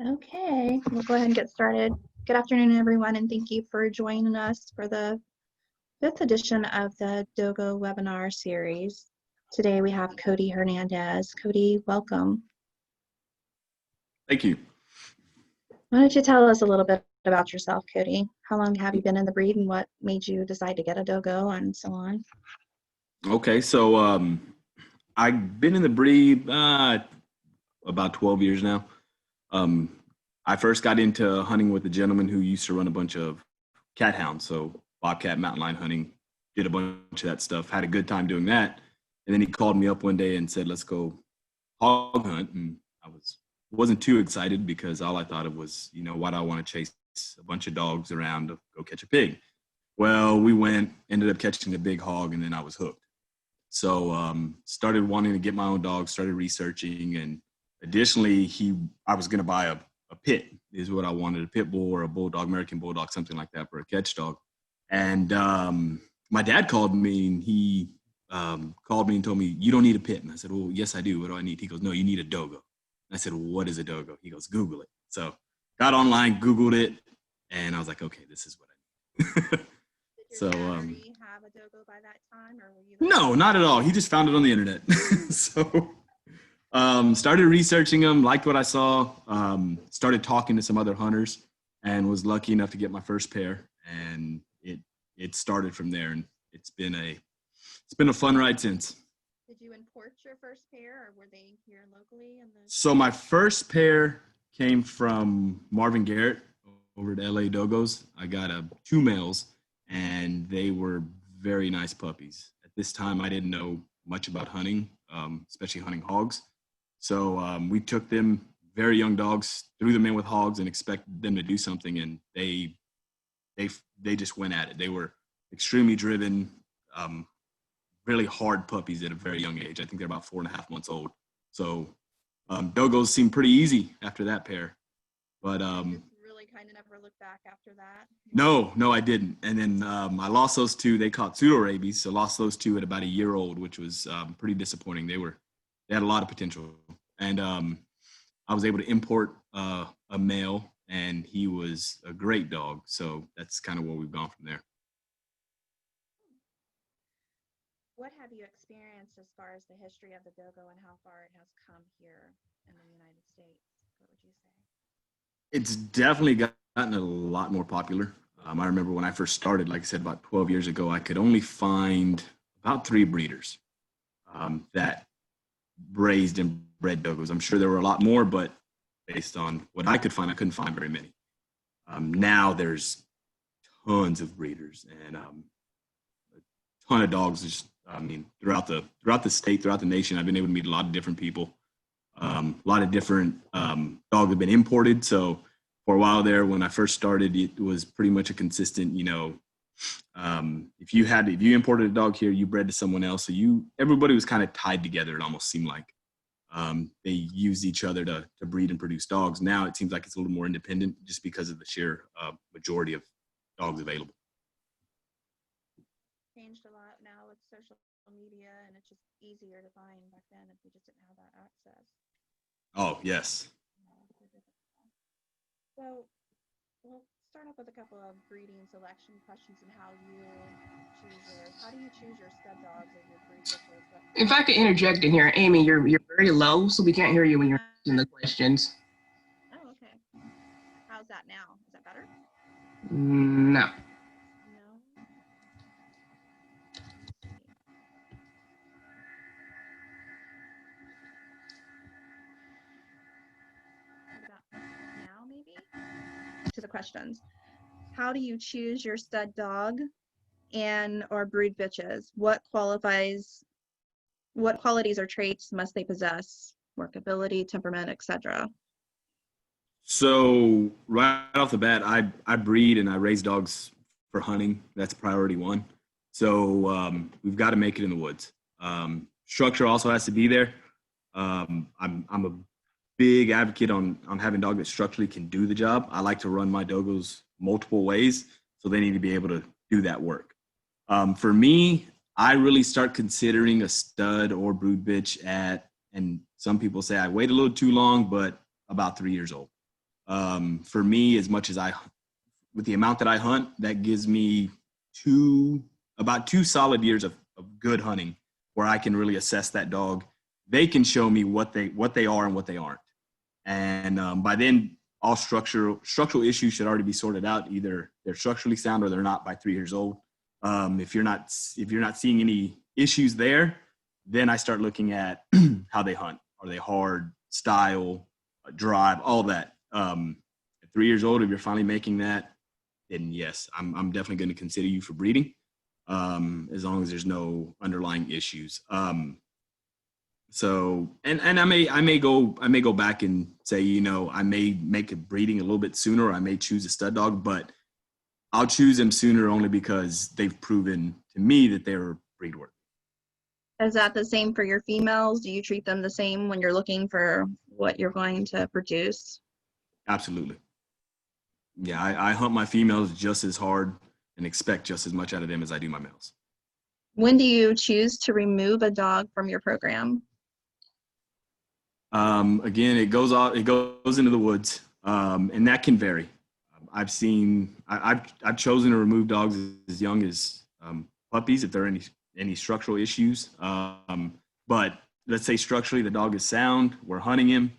Okay, we'll go ahead and get started. Good afternoon, everyone, and thank you for joining us for the 5th edition of the Dogo Webinar Series. Today we have Cody Hernandez. Cody, welcome. Thank you. Why don't you tell us a little bit about yourself, Cody? How long have you been in the breed and what made you decide to get a Dogo and so on? Okay, so I've been in the breed about 12 years now. I first got into hunting with a gentleman who used to run a bunch of cat hounds, so bobcat, mountain lion hunting, did a bunch of that stuff, had a good time doing that. And then he called me up one day and said, let's go hog hunt. And I wasn't too excited because all I thought of was, why do I want to chase a bunch of dogs around to go catch a pig? Well, we went, ended up catching a big hog, and then I was hooked. So started wanting to get my own dog, started researching, and additionally, I was going to buy a pit, is what I wanted, a pit bull or a bulldog, American bulldog, something like that for a catch dog. And my dad called me, and he called me and told me, you don't need a pit. And I said, well, yes, I do. What do I need? He goes, no, you need a Dogo. And I said, well, what is a Dogo? He goes, Google it. So got online, Googled it, and I was like, okay, this is what I need. Did your dad already have a Dogo by that time, or were you? No, not at all. He just found it on the internet. So started researching them, liked what I saw, started talking to some other hunters, and was lucky enough to get my first pair. And it started from there, and it's been a fun ride since. Did you import your first pair, or were they here locally? So my first pair came from Marvin Garrett over at LA Dogos. I got 2 males, and they were very nice puppies. At this time, I didn't know much about hunting, especially hunting hogs. So we took them, very young dogs, threw them in with hogs and expected them to do something, and they just went at it. They were extremely driven, really hard puppies at a very young age. I think they're about 4.5 months old. So Dogos seemed pretty easy after that pair. But really kind of never looked back after that? No, I didn't. And then I lost those 2. They caught pseudorabies, so lost those 2 at about a year old, which was pretty disappointing. They had a lot of potential. And I was able to import a male, and he was a great dog. So that's kind of where we've gone from there. What have you experienced as far as the history of the Dogo and how far it has come here in the United States? What would you say? It's definitely gotten a lot more popular. I remember when I first started, like I said, about 12 years ago, I could only find about 3 breeders that raised and bred Dogos. I'm sure there were a lot more, but based on what I could find, I couldn't find very many. Now there's tons of breeders and a ton of dogs. Just, throughout the state, throughout the nation, I've been able to meet a lot of different people. A lot of different dogs have been imported. So for a while there, when I first started, it was pretty much a consistent, if you imported a dog here, you bred to someone else. So everybody was kind of tied together. It almost seemed like they used each other to breed and produce dogs. Now it seems like it's a little more independent just because of the sheer majority of dogs available. Changed a lot now with social media, and it's just easier to find. Back then if we just didn't have that access. Oh, yes. So we'll start off with a couple of breeding selection questions and how do you choose your stud dogs as your breed bitches? If I could interject in here, Amy, you're very low, so we can't hear you when you're asking the questions. Oh, okay. How's that now? Is that better? No. Now maybe? To the questions. How do you choose your stud dog and or brood bitches? What qualities or traits must they possess? Workability, temperament, etc. So right off the bat, I breed and I raise dogs for hunting. That's priority 1. So we've got to make it in the woods. Structure also has to be there. I'm a big advocate on having dogs that structurally can do the job. I like to run my Dogos multiple ways, so they need to be able to do that work. For me, I really start considering a stud or brood bitch and some people say I wait a little too long, but about 3 years old. For me, as much as with the amount that I hunt, that gives me about 2 solid years of good hunting where I can really assess that dog. They can show me what they are and what they aren't. And by then, all structural issues should already be sorted out. Either they're structurally sound or they're not by 3 years old. If you're not seeing any issues there, then I start looking at how they hunt. Are they hard, style, drive, all that. At 3 years old, if you're finally making that, then yes, I'm definitely going to consider you for breeding, as long as there's no underlying issues. So, and I may go back and say, you know, I may make a breeding a little bit sooner, or I may choose a stud dog, but I'll choose them sooner only because they've proven to me that they're breed worthy. Is that the same for your females? Do you treat them the same when you're looking for what you're going to produce? Absolutely. Yeah, I hunt my females just as hard and expect just as much out of them as I do my males. When do you choose to remove a dog from your program? Again, it goes into the woods, and that can vary. I've chosen to remove dogs as young as puppies if there are any structural issues. But let's say structurally the dog is sound, we're hunting him.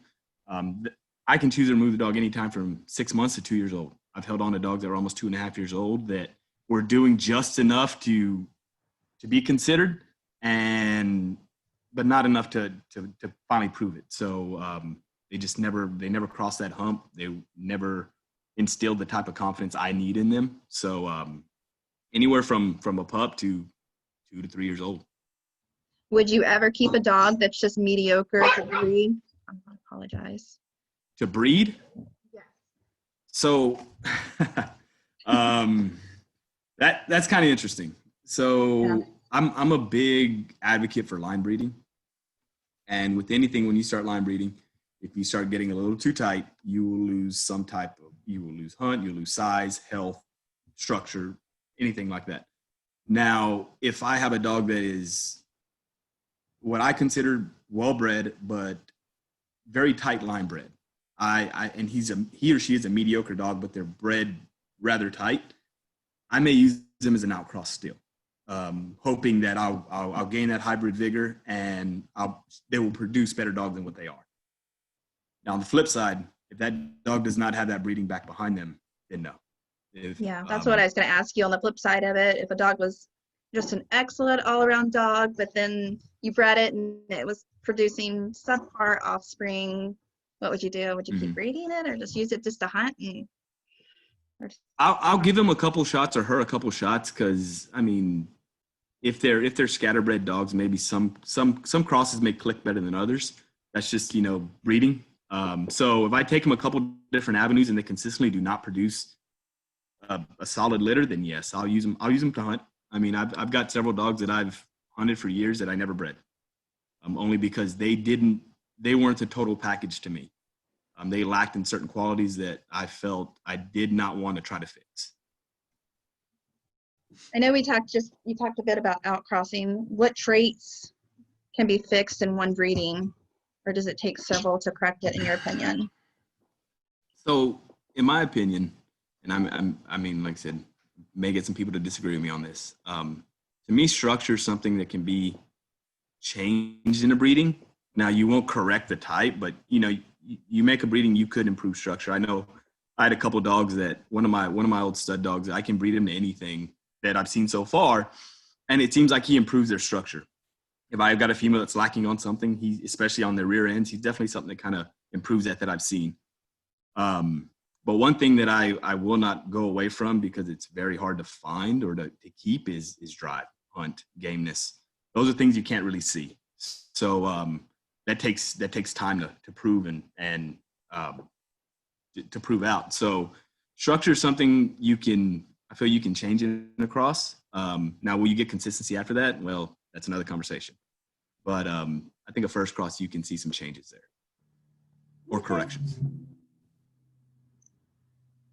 I can choose to remove the dog anytime from 6 months to 2 years old. I've held on to dogs that are almost 2.5 years old that were doing just enough to be considered, but not enough to finally prove it. So they never crossed that hump. They never instilled the type of confidence I need in them. So anywhere from a pup to 2 to 3 years old. Would you ever keep a dog that's just mediocre to breed? I apologize. To breed? Yes. So that's kind of interesting. So yeah. I'm a big advocate for line breeding. And with anything, when you start line breeding, if you start getting a little too tight, you will lose you will lose hunt, you'll lose size, health, structure, anything like that. Now, if I have a dog that is what I consider well-bred, but very tight line bred, and he or she is a mediocre dog, but they're bred rather tight, I may use them as an outcross still, hoping that I'll gain that hybrid vigor and they will produce better dogs than what they are. Now, on the flip side, if that dog does not have that breeding back behind them, then no. Yeah, that's what I was going to ask you on the flip side of it. If a dog was just an excellent all-around dog, but then you bred it and it was producing subpar offspring, what would you do? Would you keep breeding it or just use it just to hunt? I'll give him a couple shots or her a couple shots because, I mean, if they're scatterbred dogs, maybe some crosses may click better than others. That's just, breeding. So if I take them a couple different avenues and they consistently do not produce a solid litter, then yes, I'll use them to hunt. I mean, I've got several dogs that I've hunted for years that I never bred, only because they weren't the total package to me. They lacked in certain qualities that I felt I did not want to try to fix. I know you talked a bit about outcrossing. What traits can be fixed in one breeding, or does it take several to correct it, in your opinion? So, in my opinion, and I mean, like I said, may get some people to disagree with me on this. To me, structure is something that can be changed in a breeding. Now, you won't correct the type, but you make a breeding, you could improve structure. I know I had a couple dogs that one of my old stud dogs, I can breed him to anything that I've seen so far, and it seems like he improves their structure. If I've got a female that's lacking on something, especially on their rear ends, he's definitely something that kind of improves that I've seen. But one thing that I will not go away from because it's very hard to find or to keep is drive, hunt, gameness. Those are things you can't really see. So that takes time to prove and to prove out. So structure is something I feel you can change it across. Now, will you get consistency after that? Well, that's another conversation. But I think a first cross, you can see some changes there or corrections.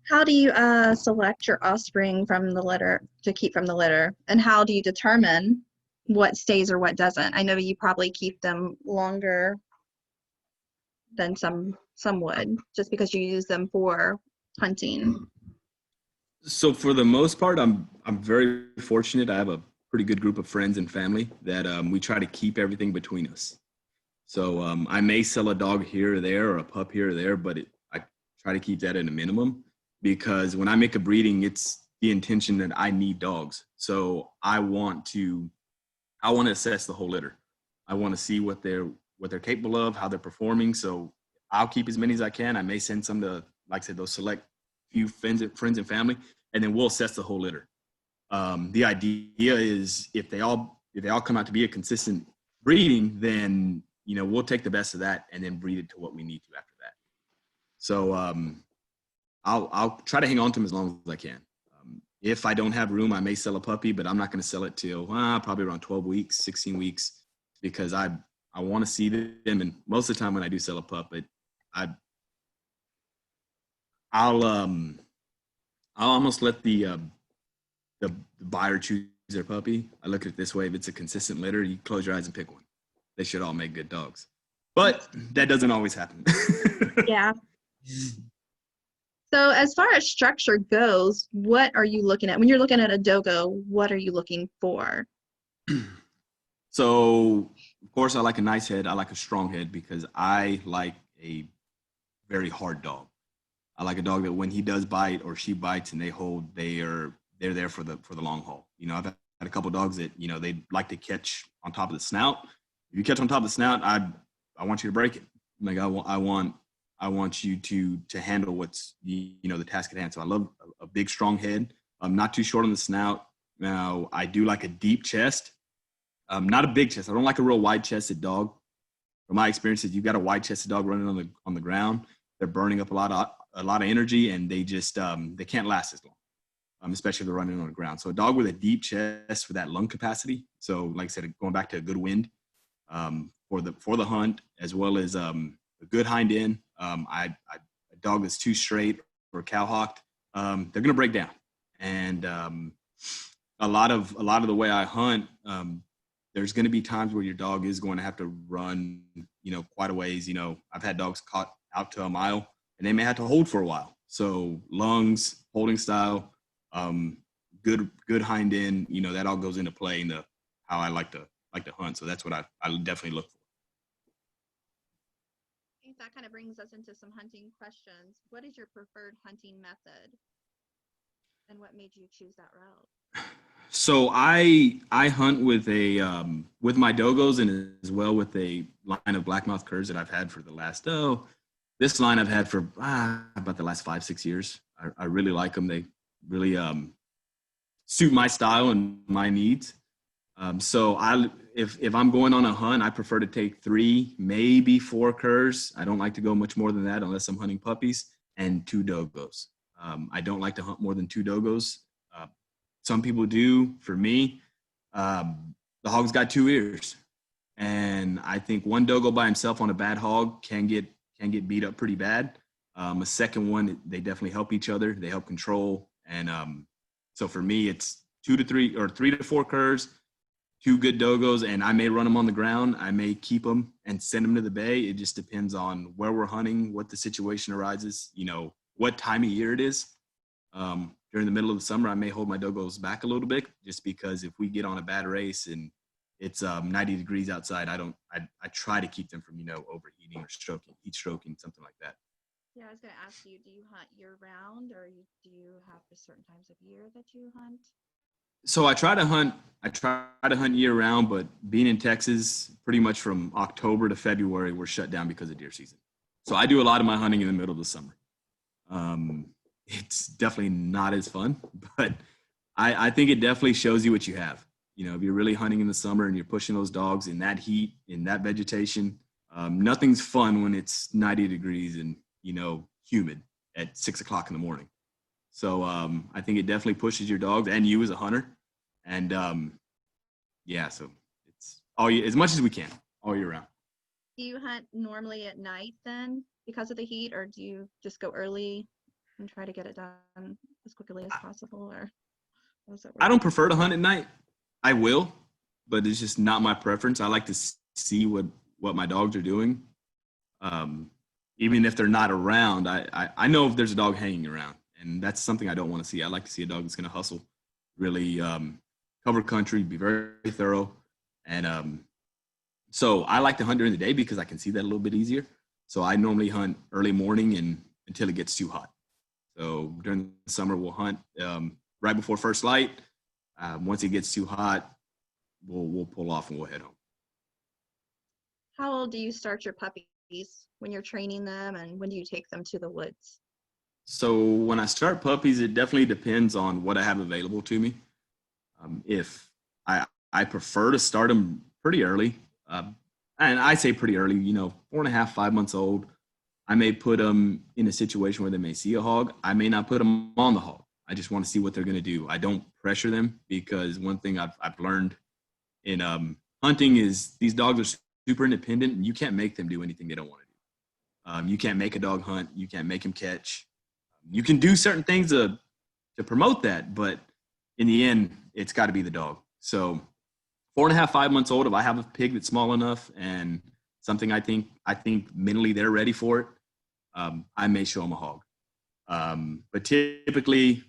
How do you select your offspring from the litter to keep from the litter? And how do you determine what stays or what doesn't? I know you probably keep them longer than some would, just because you use them for hunting. So for the most part, I'm very fortunate. I have a pretty good group of friends and family that we try to keep everything between us. So I may sell a dog here or there or a pup here or there, but I try to keep that at a minimum, because when I make a breeding, it's the intention that I need dogs. So I want to assess the whole litter. I want to see what they're capable of, how they're performing. So I'll keep as many as I can. I may send some to, like I said, those select few friends and family, and then we'll assess the whole litter. The idea is if they all come out to be a consistent breeding, then we'll take the best of that and then breed it to what we need to after that. So I'll try to hang on to them as long as I can. If I don't have room, I may sell a puppy, but I'm not going to sell it till probably around 12 weeks, 16 weeks, because I want to see them. And most of the time when I do sell a pup, I'll almost let the buyer choose their puppy. I look at it this way: if it's a consistent litter, you close your eyes and pick one. They should all make good dogs, but that doesn't always happen. Yeah. So as far as structure goes, what are you looking at when you're looking at a dogo? What are you looking for? So of course I like a nice head. I like a strong head because I like a very hard dog. I like a dog that when he does bite or she bites and they're there for the long haul. I've had a couple of dogs that, they like to catch on top of the snout. If you catch on top of the snout, I want you to break it. Like I want you to handle what's the task at hand. So I love a big, strong head. I'm not too short on the snout. Now I do like a deep chest. Not a big chest. I don't like a real wide-chested dog. From my experience, if you've got a wide-chested dog running on the ground, they're burning up a lot of energy, and they just they can't last as long, especially if they're running on the ground. So a dog with a deep chest for that lung capacity. So like I said, going back to a good wind for the hunt, as well as a good hind end. A dog that's too straight or cowhocked, they're going to break down. And a lot of the way I hunt, there's going to be times where your dog is going to have to run, quite a ways. I've had dogs caught out to a mile, and they may have to hold for a while. So lungs, holding style, good hind end, that all goes into play in how I like to hunt. So that's what I definitely look for. I think that kind of brings us into some hunting questions. What is your preferred hunting method, and what made you choose that route? So I hunt with with my dogos, and as well with a line of blackmouth curs that I've had for the last this line I've had for about the last 5-6 years. I really like them. They really suit my style and my needs. So if I'm going on a hunt, I prefer to take 3, maybe 4 curs. I don't like to go much more than that unless I'm hunting puppies, and 2 dogos. I don't like to hunt more than 2 dogos. Some people do. For me, the hog's got 2 ears, and I think one dogo by himself on a bad hog can get beat up pretty bad. A second one, they definitely help each other. They help control, and so for me, it's 2 to 3 or 3 to 4 curs, 2 good dogos, and I may run them on the ground. I may keep them and send them to the bay. It just depends on where we're hunting, what the situation arises, what time of year it is. During the middle of the summer, I may hold my dogos back a little bit, just because if we get on a bad race and it's 90 degrees outside, I try to keep them from, overheating or heat stroking, something like that. Yeah, I was going to ask you, do you hunt year round, or do you have certain times of year that you hunt? So I try to hunt year round, but being in Texas, pretty much from October to February, we're shut down because of deer season. So I do a lot of my hunting in the middle of the summer. It's definitely not as fun, but I think it definitely shows you what you have. If you're really hunting in the summer and you're pushing those dogs in that heat, in that vegetation, nothing's fun when it's 90 degrees and, humid at 6 o'clock in the morning. So I think it definitely pushes your dogs and you as a hunter. And so it's all as much as we can all year round. Do you hunt normally at night then because of the heat, or do you just go early and try to get it done as quickly as possible, or how does it work? I don't prefer to hunt at night. I will, but it's just not my preference. I like to see what my dogs are doing. even if they're not around, I know if there's a dog hanging around, and that's something I don't want to see. I like to see a dog that's going to hustle, really cover country, be very thorough. And so I like to hunt during the day because I can see that a little bit easier. So I normally hunt early morning and until it gets too hot. So during the summer, we'll hunt right before first light. Once it gets too hot, we'll pull off and we'll head home. How old do you start your puppies when you're training them, and when do you take them to the woods? So when I start puppies, it definitely depends on what I have available to me. If I prefer to start them pretty early, and I say pretty early, 4.5, 5 months old. I may put them in a situation where they may see a hog. I may not put them on the hog. I just want to see what they're going to do. I don't pressure them, because one thing I've learned in hunting is these dogs are super independent, and you can't make them do anything they don't want to do. You can't make a dog hunt. You can't make him catch. You can do certain things to promote that, but in the end, it's got to be the dog. So 4.5, 5 months old, if I have a pig that's small enough and something I think mentally they're ready for it, I may show them a hog. But typically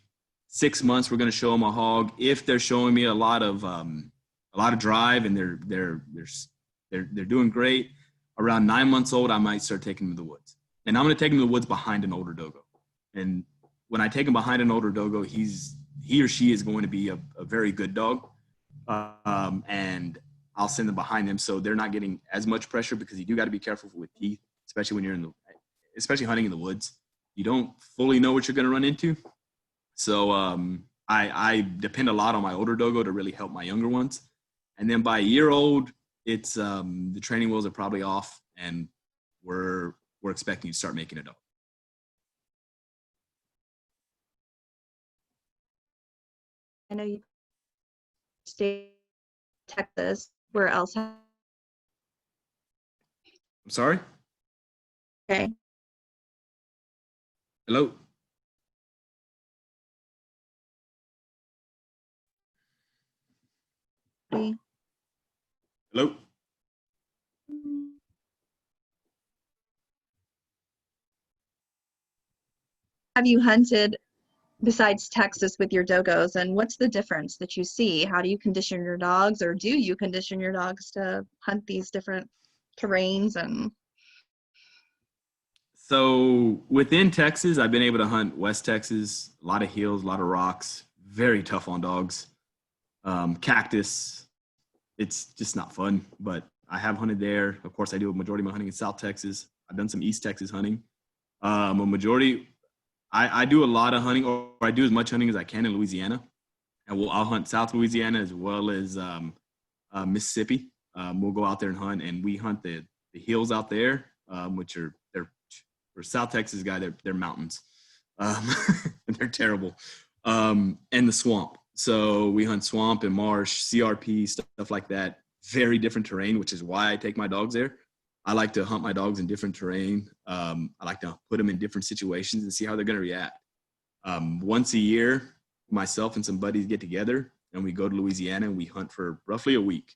6 months, we're going to show them a hog. If they're showing me a lot of drive and they're doing great, around 9 months old, I might start taking them to the woods. And I'm going to take them to the woods behind an older dogo. And when I take them behind an older dogo, he or she is going to be a very good dog. And I'll send them behind them so they're not getting as much pressure, because you do got to be careful with teeth, especially when you're especially hunting in the woods. You don't fully know what you're going to run into. So I depend a lot on my older dogo to really help my younger ones. And then by a year old, it's the training wheels are probably off, and we're expecting you to start making a dog. I know you stay in Texas. Where else? I'm sorry? Okay. Hello? Hello? Have you hunted besides Texas with your dogos, and what's the difference that you see? How do you condition your dogs, or do you condition your dogs to hunt these different terrains? And So within Texas, I've been able to hunt West Texas, a lot of hills, a lot of rocks, very tough on dogs. Cactus, it's just not fun, but I have hunted there. Of course, I do a majority of my hunting in South Texas. I've done some East Texas hunting. A majority, I do a lot of hunting, or I do as much hunting as I can in Louisiana. And I'll hunt South Louisiana as well as Mississippi. We'll go out there and hunt, and we hunt the hills out there, which are for South Texas guy, they're mountains. They're terrible. And the swamp. So we hunt swamp and marsh, CRP, stuff like that. Very different terrain, which is why I take my dogs there. I like to hunt my dogs in different terrain. I like to put them in different situations and see how they're going to react. Once a year, myself and some buddies get together, and we go to Louisiana, and we hunt for roughly a week.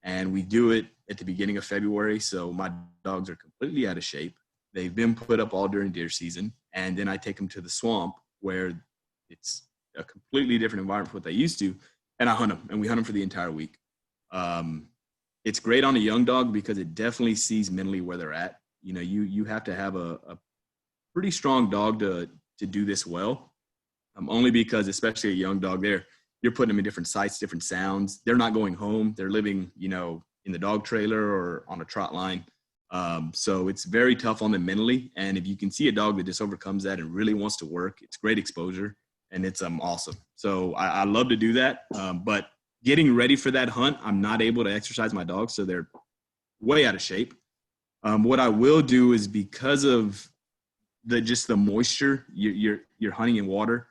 And we do it at the beginning of February, so my dogs are completely out of shape. They've been put up all during deer season. And then I take them to the swamp, where it's a completely different environment from what they used to, and I hunt them, and we hunt them for the entire week. It's great on a young dog because it definitely sees mentally where they're at. You have to have a pretty strong dog to do this well, only because, especially a young dog there, you're putting them in different sites, different sounds. They're not going home. They're living, in the dog trailer or on a trot line. So it's very tough on them mentally. And if you can see a dog that just overcomes that and really wants to work, it's great exposure, and it's awesome. So I love to do that. But getting ready for that hunt, I'm not able to exercise my dogs, so they're way out of shape. What I will do is, because of the moisture, you're hunting in water,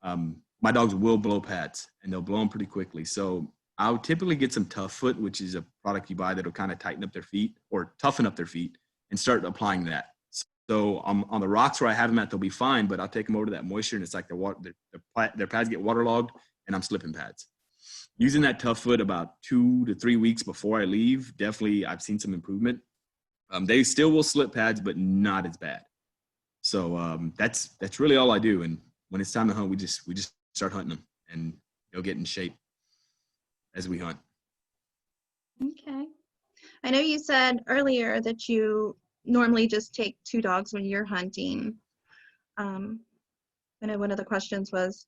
my dogs will blow pads, and they'll blow them pretty quickly. So I'll typically get some Tough Foot, which is a product you buy that'll kind of tighten up their feet or toughen up their feet, and start applying that. So on the rocks where I have them at, they'll be fine, but I'll take them over to that moisture, and it's like their pads get waterlogged, and I'm slipping pads. Using that Tough Foot about 2 to 3 weeks before I leave, definitely I've seen some improvement. They still will slip pads, but not as bad. So that's really all I do. And when it's time to hunt, we just start hunting them and they'll get in shape as we hunt. Okay. I know you said earlier that you normally just take 2 dogs when you're hunting. I know one of the questions was,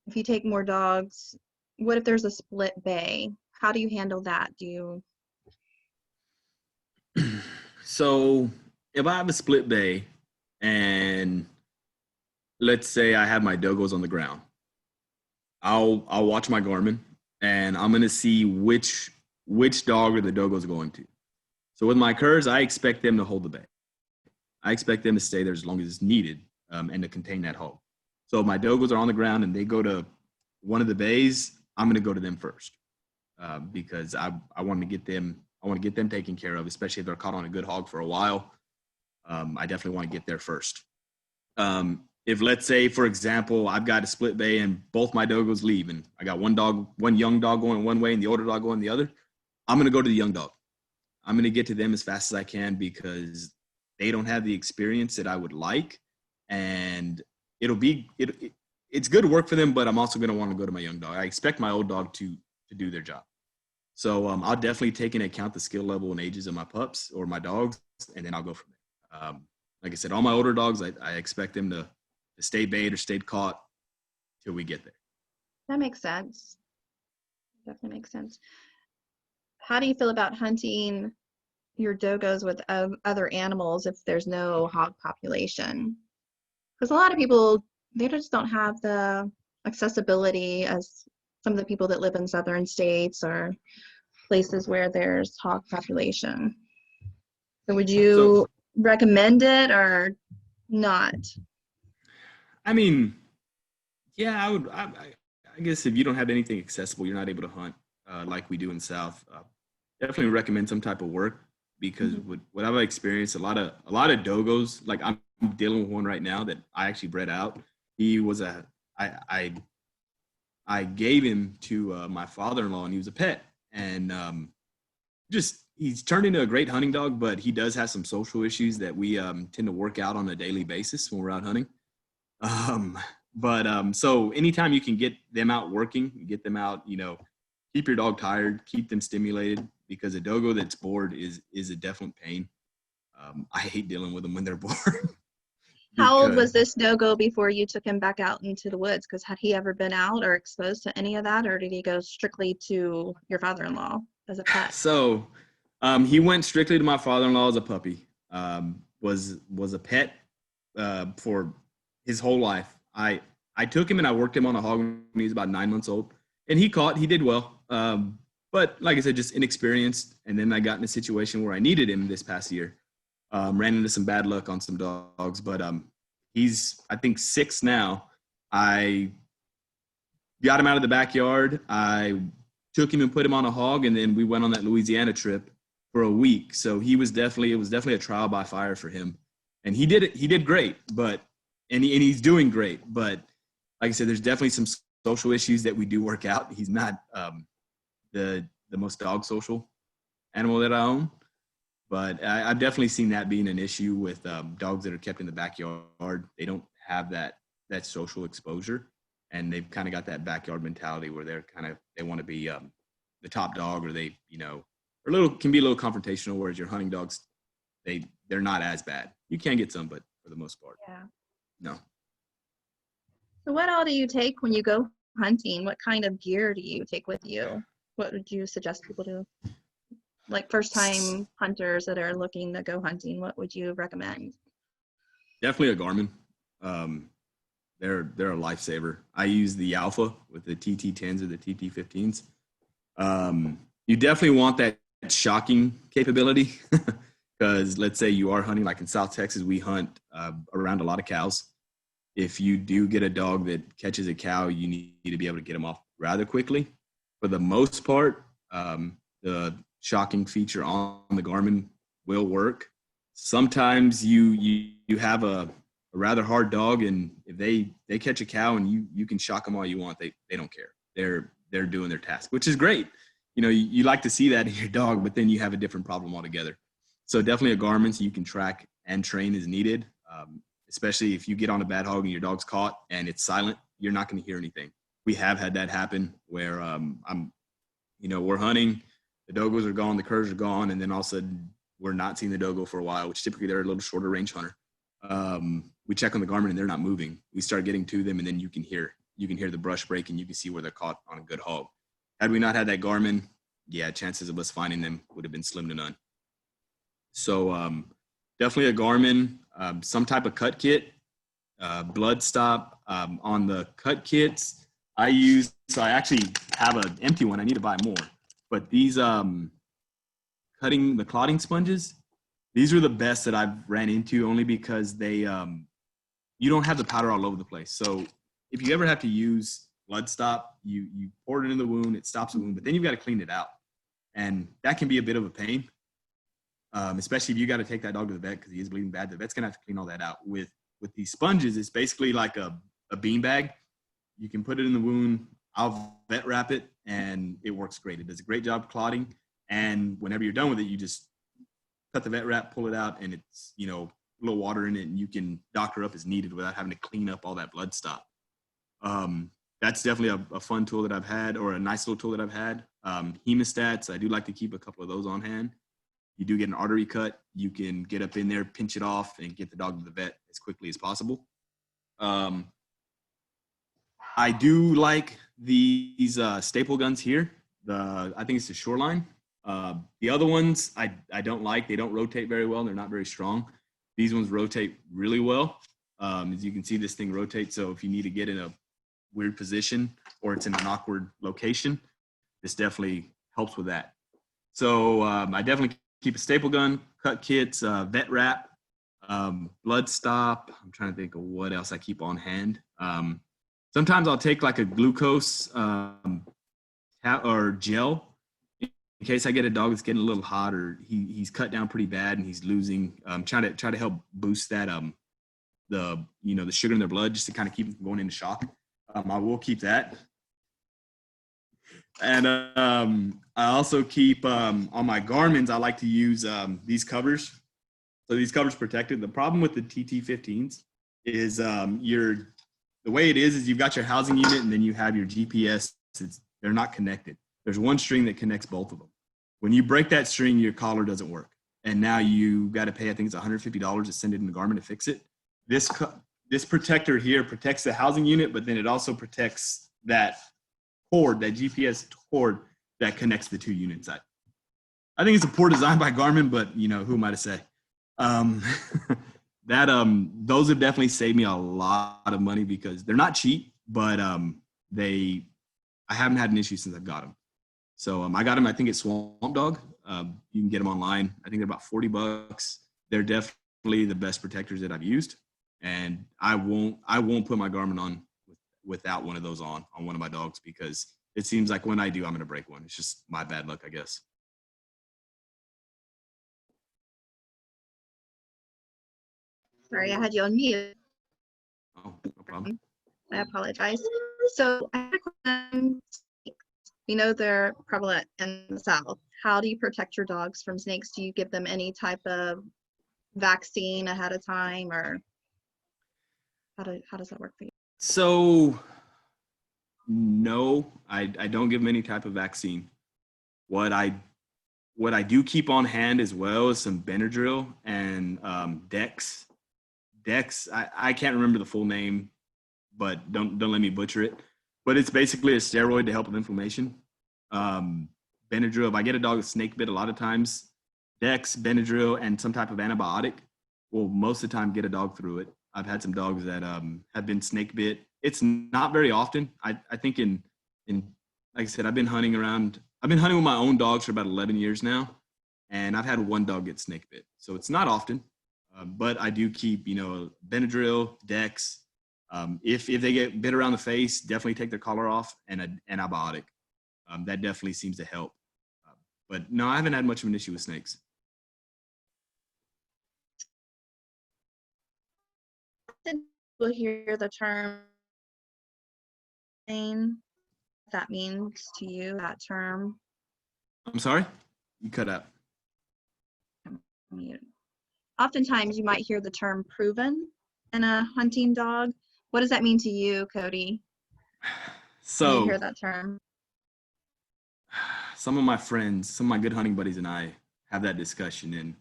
if you take more dogs, what if there's a split bay? How do you handle that? Do you? So if I have a split bay and let's say I have my Dogos on the ground, I'll watch my Garmin and I'm going to see which dog are the Dogos going to. So with my curs, I expect them to hold the bay. I expect them to stay there as long as it's needed and to contain that hog. So if my Dogos are on the ground and they go to one of the bays, I'm going to go to them first because I want to get them. I want to get them taken care of, especially if they're caught on a good hog for a while. I definitely want to get there first. If let's say, for example, I've got a split bay and both my Dogos leave and I got one young dog going one way and the older dog going the other, I'm going to go to the young dog. I'm going to get to them as fast as I can because they don't have the experience that I would like. And it's good work for them, but I'm also going to want to go to my young dog. I expect my old dog to do their job. So I'll definitely take into account the skill level and ages of my pups or my dogs, and then I'll go from there. Like I said, all my older dogs, I expect them to stay bayed or stay caught till we get there. That makes sense. Definitely makes sense. How do you feel about hunting your Dogos with other animals if there's no hog population? Because a lot of people, they just don't have the accessibility as some of the people that live in southern states or places where there's hog population. So would you recommend it or not? I mean, yeah, I would. I guess if you don't have anything accessible, you're not able to hunt like we do in the South. Definitely recommend some type of work because with what I've experienced, a lot of Dogos. Like I'm dealing with one right now that I actually bred out. He was I gave him to my father-in-law, and he was a pet. And he's turned into a great hunting dog, but he does have some social issues that we tend to work out on a daily basis when we're out hunting. So anytime you can get them out working, get them out, keep your dog tired, keep them stimulated, because a Dogo that's bored is a definite pain. I hate dealing with them when they're bored. How old was this Dogo before you took him back out into the woods? Because had he ever been out or exposed to any of that, or did he go strictly to your father-in-law as a pet? So he went strictly to my father-in-law as a puppy. Was a pet for his whole life. I took him and I worked him on a hog when he was about 9 months old, and he did well. But like I said, just inexperienced. And then I got in a situation where I needed him this past year. Ran into some bad luck on some dogs, but he's, I think, 6 now. I got him out of the backyard. I took him and put him on a hog, and then we went on that Louisiana trip for a week. So it was definitely a trial by fire for him. And he did great, and he's doing great. But like I said, there's definitely some social issues that we do work out. He's not the most dog social animal that I own. But I've definitely seen that being an issue with dogs that are kept in the backyard. They don't have that social exposure, and they've kind of got that backyard mentality where they want to be the top dog, or they can be a little confrontational. Whereas your hunting dogs, they're not as bad. You can get some, but for the most part, no. So what all do you take when you go hunting? What kind of gear do you take with you? What would you suggest people do? Like first-time hunters that are looking to go hunting, what would you recommend? Definitely a Garmin. They're a lifesaver. I use the Alpha with the TT10s or the TT15s. You definitely want that shocking capability because let's say you are hunting, like in South Texas, we hunt around a lot of cows. If you do get a dog that catches a cow, you need to be able to get them off rather quickly. For the most part, the shocking feature on the Garmin will work. Sometimes you have a rather hard dog, and if they catch a cow and you can shock them all you want, they don't care. They're doing their task, which is great. You like to see that in your dog, but then you have a different problem altogether. So definitely a Garmin so you can track and train as needed. Especially if you get on a bad hog and your dog's caught and it's silent, you're not going to hear anything. We have had that happen where we're hunting, the dogos are gone, the curs are gone, and then all of a sudden we're not seeing the dogo for a while, which typically they're a little shorter range hunter. We check on the Garmin and they're not moving. We start getting to them and then you can hear the brush break and you can see where they're caught on a good hog. Had we not had that Garmin, yeah, chances of us finding them would have been slim to none. So definitely a Garmin, some type of cut kit, blood stop. On the cut kits I actually have an empty one. I need to buy more. But these clotting sponges, these are the best that I've ran into, only because they you don't have the powder all over the place. So if you ever have to use blood stop, you pour it in the wound, it stops the wound, but then you've got to clean it out. And that can be a bit of a pain. Especially if you got to take that dog to the vet because he is bleeding bad. The vet's gonna have to clean all that out. With these sponges, it's basically like a bean bag. You can put it in the wound. I'll vet wrap it, and it works great. It does a great job clotting. And whenever you're done with it, you just cut the vet wrap, pull it out, and it's a little water in it, and you can doctor up as needed without having to clean up all that blood stop. That's definitely a fun tool that I've had, or a nice little tool that I've had. Hemostats, I do like to keep a couple of those on hand. You do get an artery cut, you can get up in there, pinch it off, and get the dog to the vet as quickly as possible. I do like these staple guns here. I think it's the Shoreline. The other ones I don't like. They don't rotate very well, and they're not very strong. These ones rotate really well. As you can see, this thing rotates, so if you need to get in a weird position or it's in an awkward location, this definitely helps with that. So I definitely keep a staple gun, cut kits, vet wrap, blood stop. I'm trying to think of what else I keep on hand. Sometimes I'll take like a glucose or gel in case I get a dog that's getting a little hot, or he's cut down pretty bad and he's losing. Try to help boost that the sugar in their blood, just to kind of keep them from going into shock. I will keep that. And I also keep on my Garmin's, I like to use these covers. So these covers protected. The problem with the TT15s is the way it is you've got your housing unit and then you have your GPS. They're not connected. There's one string that connects both of them. When you break that string, your collar doesn't work. And now you got to pay, I think it's $150 to send it in the Garmin to fix it. This protector here protects the housing unit, but then it also protects that cord, that GPS cord that connects the two units. I think it's a poor design by Garmin, but who am I to say? Those have definitely saved me a lot of money because they're not cheap, but I haven't had an issue since I've got them. So I got them, I think it's Swamp Dog. You can get them online. I think they're about $40. They're definitely the best protectors that I've used. And I won't put my Garmin on without one of those on one of my dogs, because it seems like when I do, I'm going to break one. It's just my bad luck, I guess. Sorry, I had you on mute. Oh, no problem. I apologize. So I have a question. We know they're prevalent in the South. How do you protect your dogs from snakes? Do you give them any type of vaccine ahead of time, or how does that work for you? So no, I don't give them any type of vaccine. What I do keep on hand as well is some Benadryl and Dex. Dex, I can't remember the full name, but don't let me butcher it. But it's basically a steroid to help with inflammation. Benadryl, if I get a dog with snake bit, a lot of times Dex, Benadryl, and some type of antibiotic will most of the time get a dog through it. I've had some dogs that have been snake bit. It's not very often. I think in like I said, I've been hunting with my own dogs for about 11 years now, and I've had one dog get snake bit. So it's not often, but I do keep, Benadryl, Dex. If they get bit around the face, definitely take their collar off, and an antibiotic. That definitely seems to help. But no, I haven't had much of an issue with snakes. We'll hear the term. That means to you, that term. I'm sorry? You cut out. Oftentimes you might hear the term proven in a hunting dog. What does that mean to you, Cody? When you So hear that term? some of my friends, some of my good hunting buddies and I have that discussion. And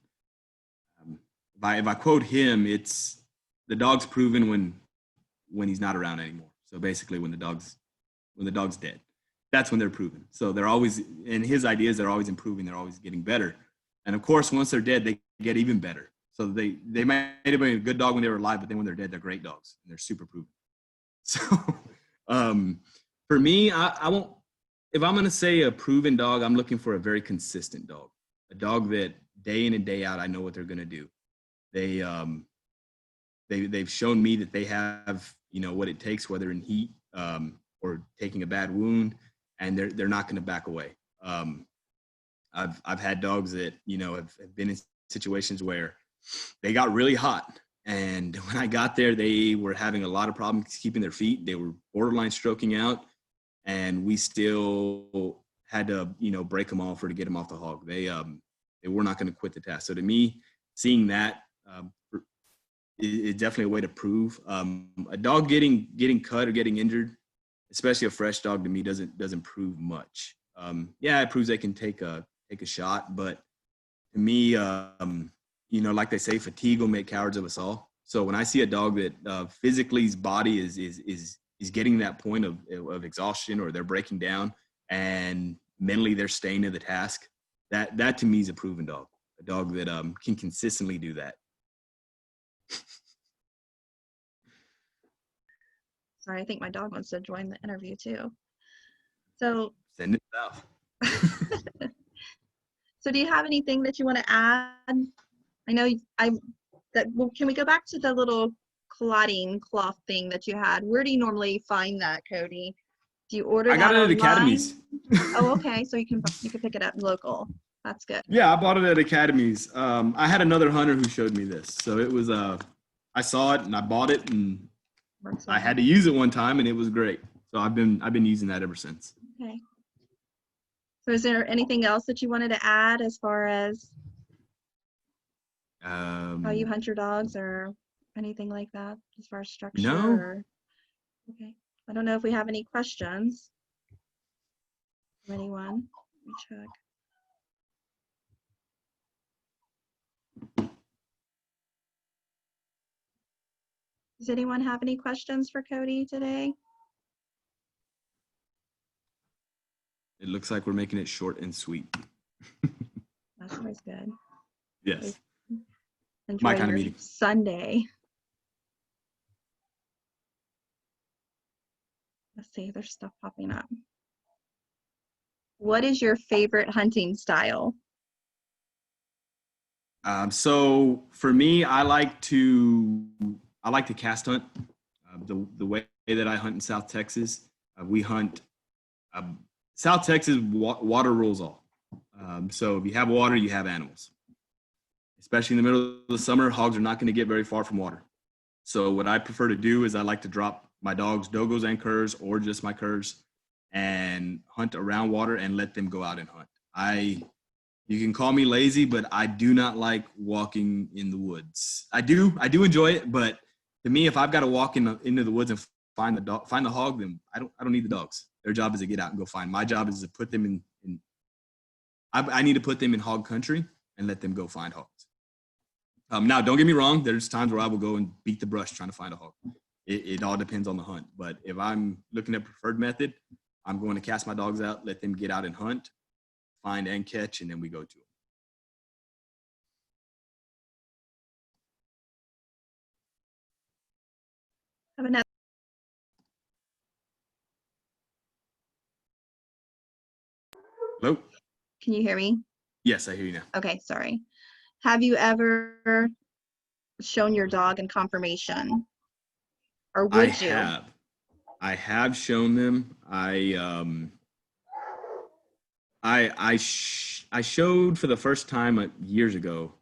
if I quote him, it's the dog's proven when he's not around anymore. So basically when the dog's dead, that's when they're proven. So they're always, in his ideas, they're always improving. They're always getting better. And of course, once they're dead, they get even better. So they might have been a good dog when they were alive, but then when they're dead, they're great dogs and they're super proven. So for me, I won't, if I'm going to say a proven dog, I'm looking for a very consistent dog, a dog that day in and day out, I know what they're going to do. They've shown me that they have, what it takes, whether in heat or taking a bad wound, and they're not going to back away. I've had dogs that, have been in situations where they got really hot. And when I got there, they were having a lot of problems keeping their feet. They were borderline stroking out, and we still had to, break them off or to get them off the hog. They were not going to quit the task. So to me, seeing that is definitely a way to prove. A dog getting cut or getting injured, especially a fresh dog, to me doesn't prove much. Yeah, it proves they can take a shot, but to me, like they say, fatigue will make cowards of us all. So when I see a dog that physically his body is getting that point of exhaustion, or they're breaking down, and mentally they're staying to the task, that to me is a proven dog, a dog that can consistently do that. Sorry, I think my dog wants to join the interview too. So Send it south. So do you have anything that you want to add? I know can we go back to the little clotting cloth thing that you had? Where do you normally find that, Cody? Do you order I got that it at online? Academies. Oh, okay. So you can pick it up local. That's good. Yeah, I bought it at Academies. I had another hunter who showed me this. So it was I saw it and I bought it, and I had to use it one time, and it was great. So I've been using that ever since. Okay. So is there anything else that you wanted to add as far as how you hunt your dogs or anything like that, as far as structure? No. Okay. I don't know if we have any questions from anyone. Let me check. Does anyone have any questions for Cody today? It looks like we're making it short and sweet. That's always good. Yes. Enjoy My kind of your meeting. Sunday. Let's see, there's stuff popping up. What is your favorite hunting style? So for me, I like to cast hunt. The way that I hunt in South Texas, we hunt. South Texas, water rules all. So if you have water, you have animals. Especially in the middle of the summer, hogs are not going to get very far from water. So what I prefer to do is I like to drop my dogs, Dogos and curs, or just my curs, and hunt around water and let them go out and hunt. You can call me lazy, but I do not like walking in the woods. I do enjoy it, but to me, if I've got to walk into the woods and find the hog, then I don't need the dogs. Their job is to get out and go find. My job is to put them in I need to put them in hog country and let them go find hogs. Now, don't get me wrong. There's times where I will go and beat the brush trying to find a hog. It all depends on the hunt. But if I'm looking at preferred method, I'm going to cast my dogs out, let them get out and hunt, find and catch, and then we go to them. Have another. Hello? Can you hear me? Yes, I hear you now. Okay, sorry. Have you ever shown your dog in conformation? Or would you? I have shown them. I showed for the first time years ago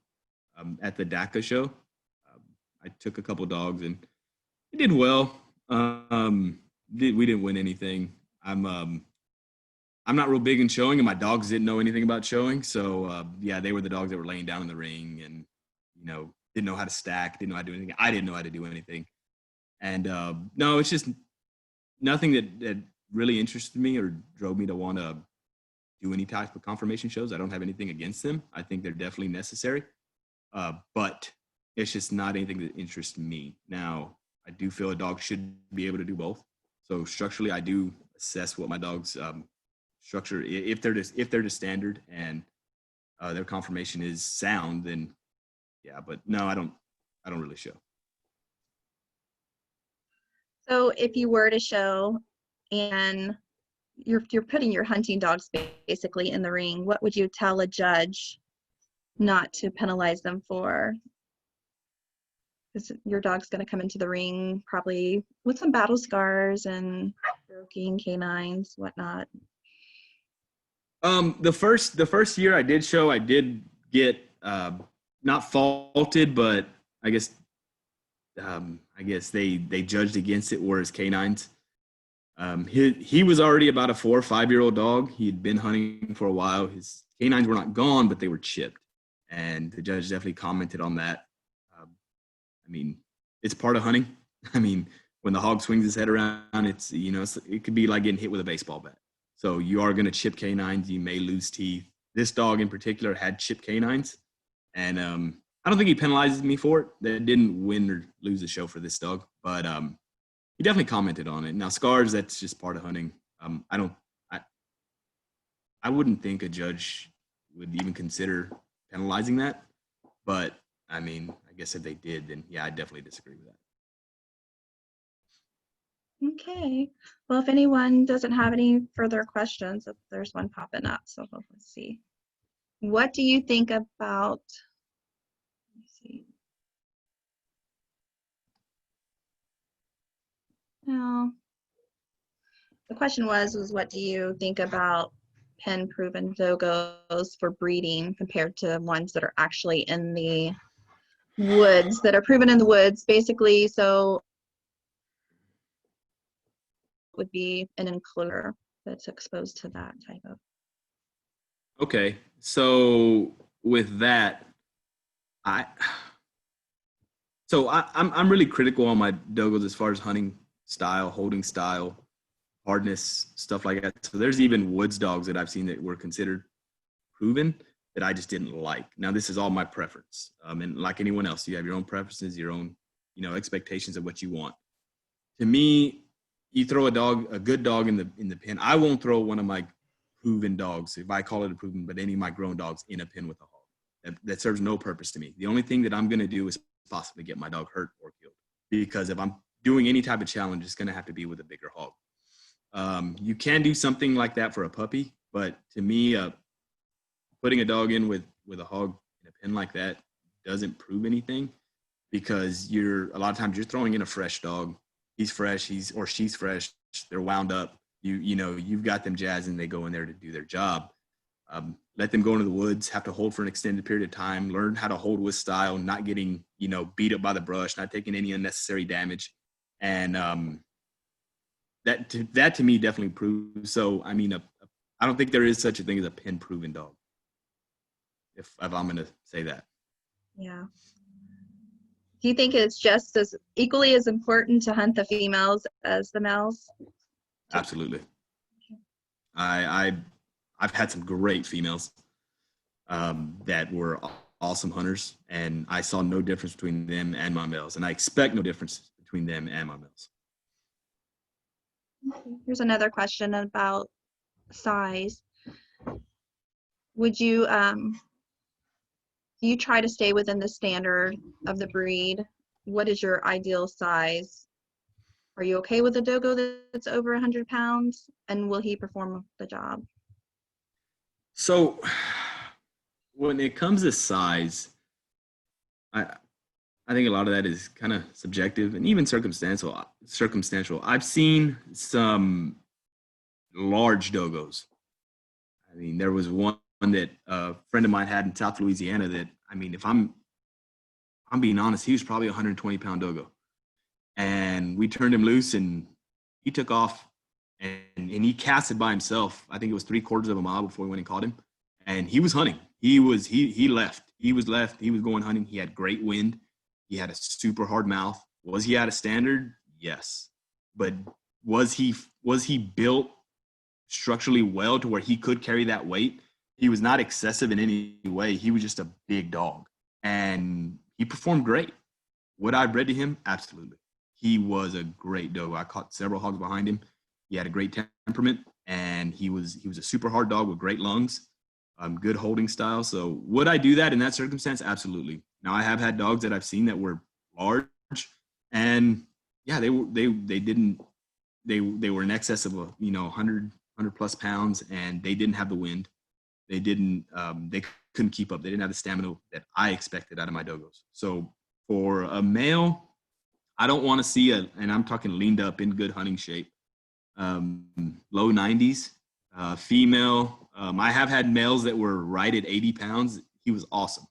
at the DACA show. I took a couple dogs and it did well. We didn't win anything. I'm not real big in showing, and my dogs didn't know anything about showing. So yeah, they were the dogs that were laying down in the ring and, didn't know how to stack, didn't know how to do anything. I didn't know how to do anything. And no, it's just nothing that really interested me or drove me to want to do any type of conformation shows. I don't have anything against them. I think they're definitely necessary. But it's just not anything that interests me. Now, I do feel a dog should be able to do both. So structurally, I do assess what my dog's structure, if they're to standard and their conformation is sound, then yeah. But no, I don't really show. So if you were to show and you're putting your hunting dogs basically in the ring, what would you tell a judge not to penalize them for? Because your dog's going to come into the ring probably with some battle scars and broken canines, whatnot. The first year I did show, I did get not faulted, but I guess they judged against it were his canines. He was already about a 4 or 5 year old dog. He had been hunting for a while. His canines were not gone, but they were chipped, and the judge definitely commented on that. I mean, it's part of hunting. I mean, when the hog swings his head around, it could be like getting hit with a baseball bat. So you are going to chip canines. You may lose teeth. This dog in particular had chipped canines, and I don't think he penalizes me for it. That didn't win or lose the show for this dog, but he definitely commented on it. Now scars, that's just part of hunting. I wouldn't think a judge would even consider penalizing that, but I mean, I guess if they did, then yeah, I definitely disagree with that. Okay. Well, if anyone doesn't have any further questions, if there's one popping up, so let's see. What do you think about, let's see. No. The question was what do you think about pen-proven dogos for breeding compared to ones that are actually in the woods, that are proven in the woods, basically? So would be an enclosure that's exposed to that type of. Okay, so with that, I'm really critical on my dogos as far as hunting style, holding style, hardness, stuff like that. So there's even woods dogs that I've seen that were considered proven that I just didn't like. Now this is all my preference, and like anyone else, you have your own preferences, your own expectations of what you want. To me, you throw a good dog in the pen. I won't throw one of my proven dogs, if I call it a proven, but any of my grown dogs in a pen with a hog. That serves no purpose to me. The only thing that I'm going to do is possibly get my dog hurt or killed, because if I'm doing any type of challenge, it's going to have to be with a bigger hog. You can do something like that for a puppy, but to me, putting a dog in with a hog in a pen like that doesn't prove anything, because a lot of times you're throwing in a fresh dog. He's fresh, or she's fresh. They're wound up. You've got them jazzed, and they go in there to do their job. Let them go into the woods, have to hold for an extended period of time, learn how to hold with style, not getting beat up by the brush, not taking any unnecessary damage, and that to me definitely proves. So I mean, I don't think there is such a thing as a pen proven dog, if I'm going to say that. Yeah. Do you think it's just as equally as important to hunt the females as the males? Absolutely. I've had some great females that were awesome hunters, and I saw no difference between them and my males, and I expect no difference between them and my males. Here's another question about size. Would you do you try to stay within the standard of the breed? What is your ideal size? Are you okay with a dogo that's over 100 pounds? And will he perform the job? So when it comes to size, I think a lot of that is kind of subjective and even circumstantial. I've seen some large dogos. I mean, there was one that a friend of mine had in South Louisiana that, I mean, if I'm being honest, he was probably a 120-pound dogo. And we turned him loose, and he took off and he casted by himself. I think it was 3/4 of a mile before we went and caught him. And he was hunting. He left. He was left. He was going hunting. He had great wind. He had a super hard mouth. Was he at a standard? Yes. But was he built structurally well to where he could carry that weight? He was not excessive in any way. He was just a big dog. And he performed great. Would I bred to him? Absolutely. He was a great dogo. I caught several hogs behind him. He had a great temperament, and he was a super hard dog with great lungs, good holding style. So would I do that in that circumstance? Absolutely. Now, I have had dogs that I've seen that were large, and yeah, they were in excess of 100 plus pounds, and they didn't have the wind. They couldn't keep up. They didn't have the stamina that I expected out of my dogos. So for a male, I don't want to see and I'm talking leaned up in good hunting shape, low 90s. Female, I have had males that were right at 80 pounds. He was awesome.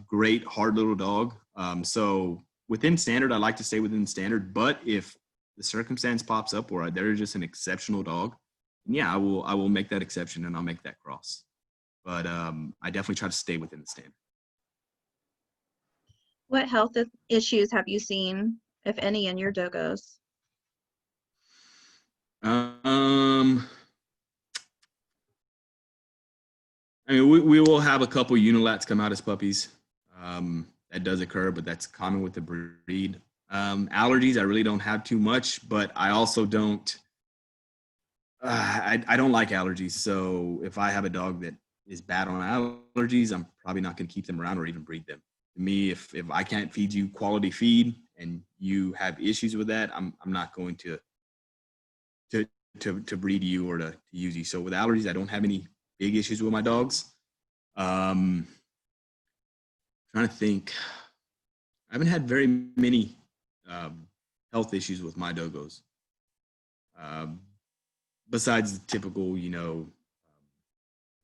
Great, hard little dog. So within standard, I like to stay within standard. But if the circumstance pops up where they're just an exceptional dog, yeah, I will make that exception and I'll make that cross. But I definitely try to stay within the standard. What health issues have you seen, if any, in your dogos? I mean, we will have a couple unilats come out as puppies. That does occur, but that's common with the breed. Allergies, I really don't have too much, but I also don't. I don't like allergies. So if I have a dog that is bad on allergies, I'm probably not going to keep them around or even breed them. To me, if I can't feed you quality feed and you have issues with that, I'm not going to breed you or to use you. So with allergies, I don't have any big issues with my dogs. Trying to think. I haven't had very many health issues with my dogos. Besides the typical,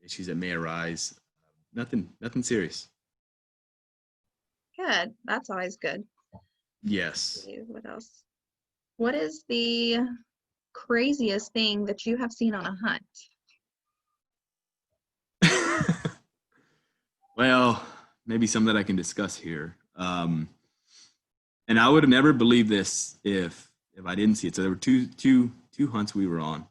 issues that may arise. Nothing serious. Good. That's always good. Yes. What else? What is the craziest thing that you have seen on a hunt? Well, maybe some that I can discuss here. And I would have never believed this if I didn't see it. So there were two hunts we were on.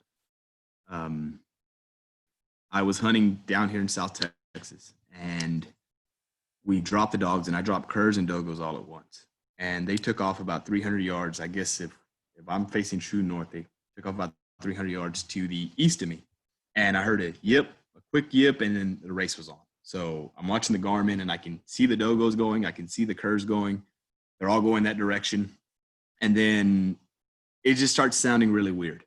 I was hunting down here in South Texas, and we dropped the dogs, and I dropped curs and dogos all at once. And they took off about 300 yards. I guess if I'm facing true north, they took off about 300 yards to the east of me. And I heard a quick yip, and then the race was on. So I'm watching the Garmin, and I can see the dogos going. I can see the curs going. They're all going that direction. And then it just starts sounding really weird.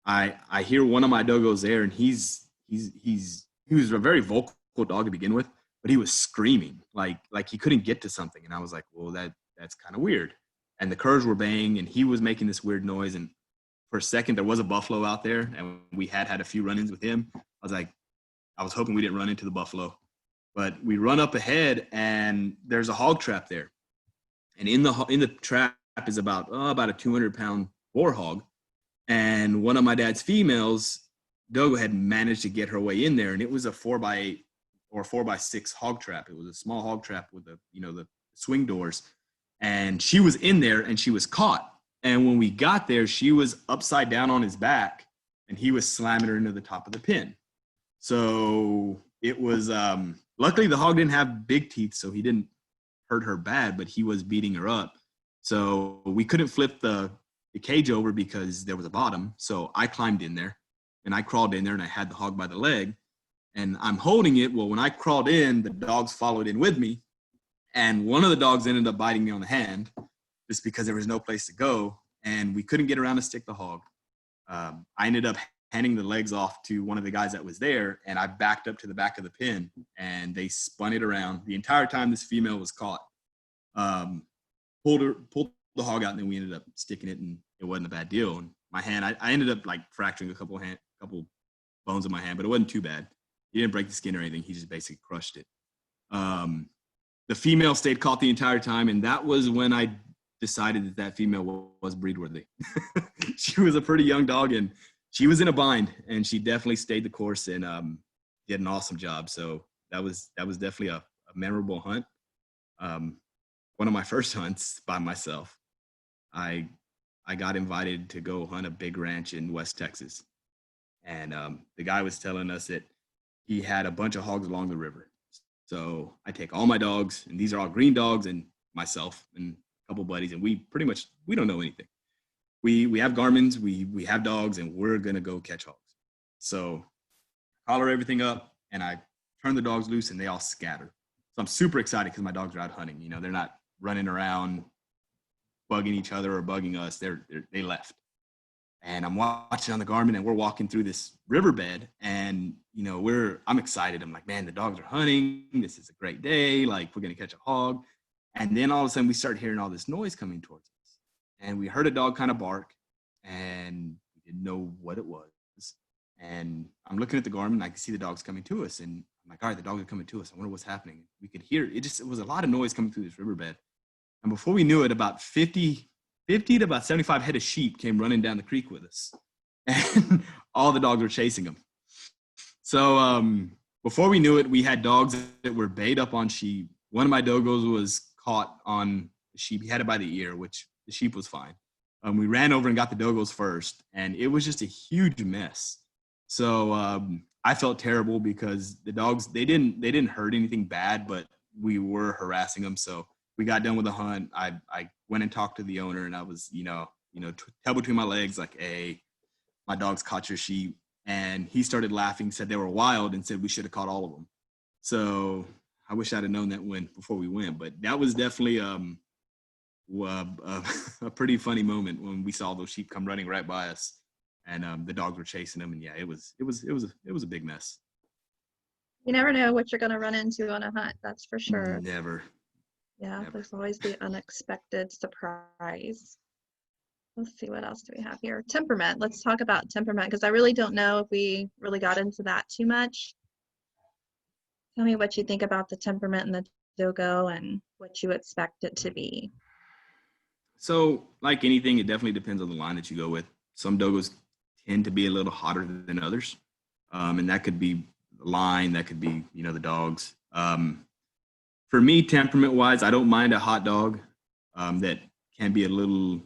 I hear one of my dogos there, and he was a very vocal dog to begin with, but he was screaming like he couldn't get to something. And I was like, well, that's kind of weird. And the curs were baying, and he was making this weird noise. And for a second, there was a buffalo out there, and we had a few run-ins with him. I was hoping we didn't run into the buffalo, but we run up ahead, and there's a hog trap there. And in the trap is about a 200-pound boar hog. And one of my dad's females, Dogo, had managed to get her way in there, and it was a 4x8 or 4x6 hog trap. It was a small hog trap with the swing doors, and she was in there, and she was caught. And when we got there, she was upside down on his back, and he was slamming her into the top of the pen. So it was luckily the hog didn't have big teeth, so he didn't hurt her bad, but he was beating her up. So we couldn't flip the cage over because there was a bottom. So I climbed in there, and I crawled in there, and I had the hog by the leg, and I'm holding it. Well, when I crawled in, the dogs followed in with me, and one of the dogs ended up biting me on the hand just because there was no place to go, and we couldn't get around to stick the hog. I ended up handing the legs off to one of the guys that was there, and I backed up to the back of the pen, and they spun it around. The entire time this female was caught, pulled the hog out, and then we ended up sticking it, and it wasn't a bad deal. And my hand, I ended up fracturing a couple bones in my hand, but it wasn't too bad. He didn't break the skin or anything. He just basically crushed it. The female stayed caught the entire time, and that was when I decided that that female was breed worthy. She was a pretty young dog, and she was in a bind, and she definitely stayed the course and did an awesome job. So that was definitely a memorable hunt. One of my first hunts by myself. I got invited to go hunt a big ranch in West Texas, and the guy was telling us that he had a bunch of hogs along the river. So I take all my dogs, and these are all green dogs, and myself and a couple buddies, and we don't know anything. We have Garmins, we have dogs, and we're gonna go catch hogs. So collar everything up, and I turn the dogs loose, and they all scatter. So I'm super excited because my dogs are out hunting. You know, they're not running around bugging each other or bugging us. They left. And I'm watching on the Garmin, and we're walking through this riverbed, and you know, I'm excited. I'm like, man, the dogs are hunting. This is a great day. Like, we're gonna catch a hog. And then all of a sudden we start hearing all this noise coming towards us. And we heard a dog kind of bark, and we didn't know what it was. And I'm looking at the Garmin, and I can see the dogs coming to us. And I'm like, all right, the dogs are coming to us. I wonder what's happening. We could hear it. It was a lot of noise coming through this riverbed. And before we knew it, about 50 to about 75 head of sheep came running down the creek with us. And all the dogs were chasing them. So before we knew it, we had dogs that were bayed up on sheep. One of my Dogos was caught on the sheep. He had it by the ear, which the sheep was fine. We ran over and got the Dogos first, and it was just a huge mess. So I felt terrible because the dogs, they didn't hurt anything bad, but we were harassing them. So we got done with the hunt. I went and talked to the owner, and I was, tail between my legs, like, hey, my dogs caught your sheep. And he started laughing, said they were wild, and said we should have caught all of them. So I wish I'd have known that before we went, but that was definitely a pretty funny moment when we saw those sheep come running right by us, and the dogs were chasing them. And yeah, it was a big mess. You never know what you're going to run into on a hunt, that's for sure. Never. Yeah, Never. There's always the unexpected surprise. Let's see, what else do we have here? Temperament. Let's talk about temperament, because I really don't know if we really got into that too much. Tell me what you think about the temperament in the Dogo and what you expect it to be. So, like anything, it definitely depends on the line that you go with. Some Dogos tend to be a little hotter than others, and that could be the line, that could be, the dogs. For me, temperament-wise, I don't mind a hot dog that can be a little